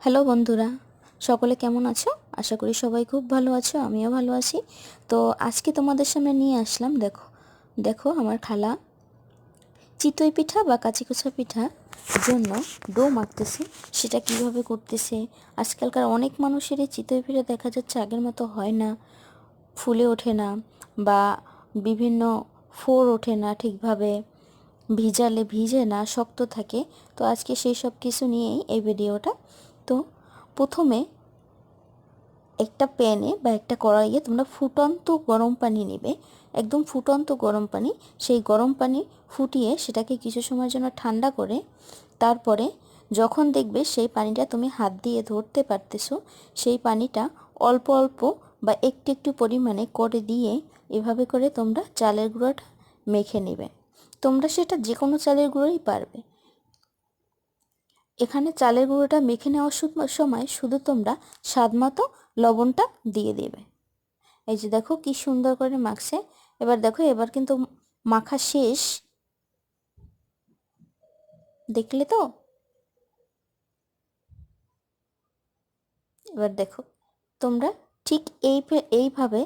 Hello বন্ধুরা, সকলে কেমন আছো? আশা করি সবাই খুব ভালো আছো, আমিও ভালো আছি। তো আজকে তোমাদের সামনে নিয়ে আসলাম, দেখো দেখো আমার খালা চিতই পিঠা বা কাচিকুচা পিঠা জন্য ডো মাখতেছে। সেটা কিভাবে করতেছে? আজকালকার অনেক মানুষেরই চিতই পিঠা দেখা যাচ্ছে আগের মতো হয় না, ফুলে ওঠে না, বা বিভিন্ন ফোড় ওঠে না ঠিকভাবে, ভিজালে ভিজে না, শক্ত থাকে। তো আজকে সেই সব কিছু নিয়েই এই ভিডিওটা। তো প্রথমে একটা প্যানে বা একটা কড়াইয়ে তোমরা ফুটন্ত গরম পানি নেবে, একদম ফুটন্ত গরম পানি। সেই গরম পানি ফুটিয়ে সেটাকে কিছু সময়ের জন্য ঠান্ডা করে তারপরে যখন দেখবে সেই পানিটা তুমি হাত দিয়ে ধরতে পারতেছো, সেই পানিটা অল্প অল্প বা একটু একটু পরিমাণে করে দিয়ে এভাবে করে তোমরা চালের গুঁড়োটা মেখে নেবে। তোমরা সেটা যে কোনো চালের গুঁড়োই পারবে। এখানে চালের গুঁড়োটা মেখে নেওয়ার সময় শুধু তোমরা স্বাদমতো লবণটা দিয়ে দেবে। এই যে দেখো কি সুন্দর করে মাখছে। এবার দেখো, এবার কিন্তু মাখা শেষ, দেখলে তো? এবার দেখো তোমরা ঠিক এইভাবে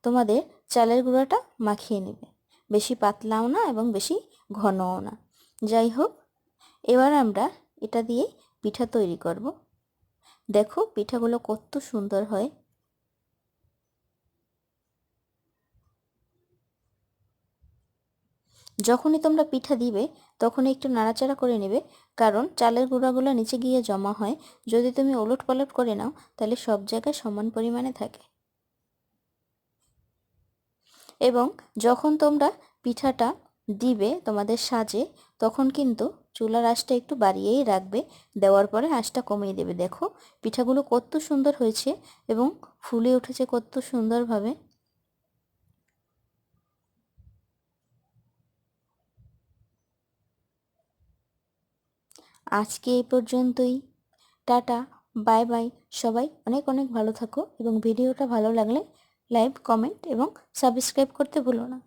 তোমাদের চালের গুঁড়োটা মাখিয়ে নেবে, বেশি পাতলাও না এবং বেশি ঘনও না। যাই হোক, এবার আমরা এটা দিয়ে পিঠা তৈরি করব। দেখো পিঠাগুলো কত সুন্দর হয়। যখনই তোমরা পিঠা দিবে তখনই একটু নাড়াচাড়া করে নেবে, কারণ চালের গুঁড়াগুলো নিচে গিয়ে জমা হয়। যদি তুমি ওলট পালট করে নাও তাহলে সব জায়গায় সমান পরিমাণে থাকে। এবং যখন তোমরা পিঠাটা দিবে তোমাদের সাজে, তখন কিন্তু চুলার আঁচটা একটু বাড়িয়েই রাখবে, দেওয়ার পরে আঁচটা কমিয়ে দেবে। দেখো পিঠাগুলো কত সুন্দর হয়েছে এবং ফুলে উঠেছে কত সুন্দরভাবে। আজকে এই পর্যন্তই। Tata, bye bye. সবাই অনেক অনেক ভালো থাকো এবং ভিডিওটা ভালো লাগলে লাইক, কমেন্ট এবং সাবস্ক্রাইব করতে ভুলো না।